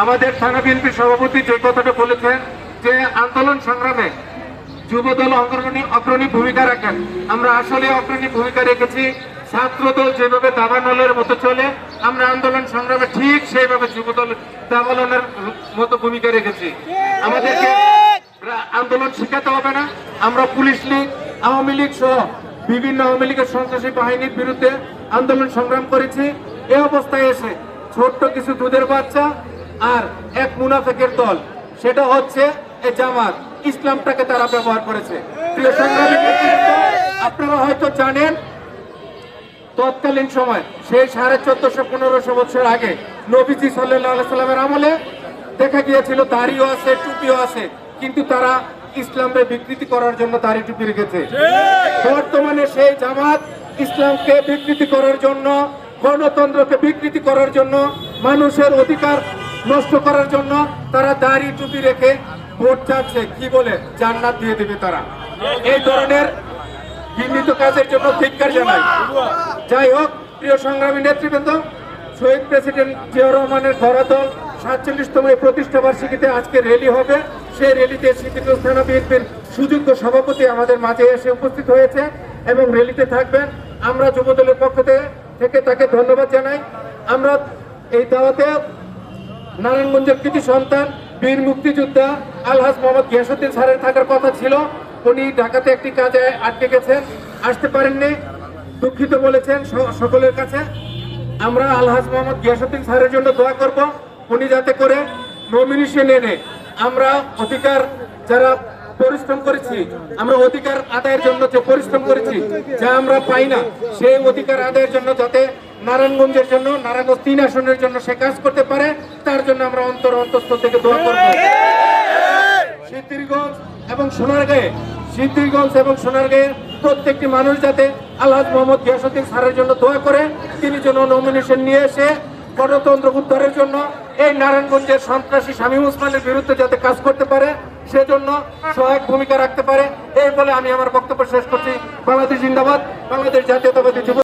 আমাদের থানা বিএনপির সভাপতি যে কথাটা বলেছেন যে আন্দোলন সংগ্রামে যুবদল অগ্রণী ভূমিকা রাখেন, আমরা আসলে অগ্রণী ভূমিকা রেখেছি। ছাত্রদল যেভাবে দাবানলের মতো চলে, আমরা আন্দোলন সংগ্রামে ঠিক সেইভাবে যুবদল দাবানলের মতো ভূমিকা রেখেছি। আমাদেরকে আন্দোলন শিখাতে হবে না। আমরা পুলিশ লীগ, আওয়ামী লীগ সহ বিভিন্ন আওয়ামী লীগের সন্ত্রাসী বাহিনীর বিরুদ্ধে আন্দোলন সংগ্রাম করেছি। এই অবস্থায় এসে ছোট্ট কিছু দুধের বাচ্চা আর এক মুনাফেকের দল, সেটা হচ্ছে এই জামাত, ইসলামটাকে তারা ব্যবহার করেছে। প্রিয় সংগ্রামী নেতৃবৃন্দ, আপনারা হয়তো জানেন তৎকালীন সময় সেই 1450-1500 বছর আগে নবীজি সাল্লাল্লাহু আলাইহি সাল্লামের আমলে দেখা গিয়েছিল দাড়িও আছে, টুপিও আছে, কিন্তু তারা ইসলামকে বিকৃতি করার জন্য দাড়ি টুপি রেখেছে। বর্তমানে সেই জামাত ইসলামকে বিকৃতি করার জন্য, গণতন্ত্রকে বিকৃতি করার জন্য, মানুষের অধিকার নষ্ট করার জন্য তারা দাড়ি টুপি রেখে ভোট চাচ্ছে। কি বলে? জান্নাত দিয়ে দেবে তারা। এই ধরনের ঘৃণিত কাজের জন্য ধিক্কার জানাই। যাই হোক, প্রিয় সংগ্রামী নেতৃবৃন্দ, শহীদ প্রেসিডেন্ট জিয়াউর রহমানের ধরাতল 47তম প্রতিষ্ঠা বার্ষিকীতে আজকে র্যালি হবে। সেই র্যালিতে সিদ্দিকুর থানা বিএনপির সুযোগ্য সভাপতি আমাদের মাঝে এসে উপস্থিত হয়েছে এবং র্যালিতে থাকবেন। আমরা যুবদলের পক্ষ থেকে তাকে ধন্যবাদ জানাই। আমরা এই দাওয়াতে নারায়ণগঞ্জের কৃতি সন্তান বীর মুক্তিযোদ্ধা আলহাজ মোহাম্মদ গিয়াসউদ্দিন স্যারের থাকার কথা ছিল। উনি ঢাকাতে একটি কাজে আটকে গেছেন, আসতে পারেননি, দুঃখিত বলেছেন সকলের কাছে। আমরা আলহাজ মোহাম্মদ গিয়াসউদ্দিন স্যারের জন্য দোয়া করব, উনি যাতে করে নমিনেশন এনে আমরা অধিকার যারা পরিশ্রম করেছি, আমরা অধিকার আদায়ের জন্য যে পরিশ্রম করেছি, যা আমরা পাই না, সেই অধিকার আদায়ের জন্য যাতে নারায়ণগঞ্জের জন্য, নারায়ণগঞ্জ 3 আসনের জন্য সে কাজ করতে পারে, তার জন্য আমরা অন্তঃস্থল থেকে দোয়া করব। সিদ্ধিরগঞ্জ এবং সোনারগাঁয়ে প্রত্যেকটি মানুষ যাতে আলহাজ মোহাম্মদ গিয়াসউদ্দিন স্যারের জন্য দোয়া করে, তিনি যেন নমিনেশন নিয়ে এসে গণতন্ত্র উদ্ধারের জন্য এই নারায়ণগঞ্জের সন্ত্রাসী শামীম ওসমানের বিরুদ্ধে যাতে কাজ করতে পারে, সেজন্য সহায়ক ভূমিকা রাখতে পারে। এই বলে আমি আমার বক্তব্য শেষ করছি। বাংলাদেশ জিন্দাবাদ, বাংলাদেশ জাতীয়তাবাদী যুব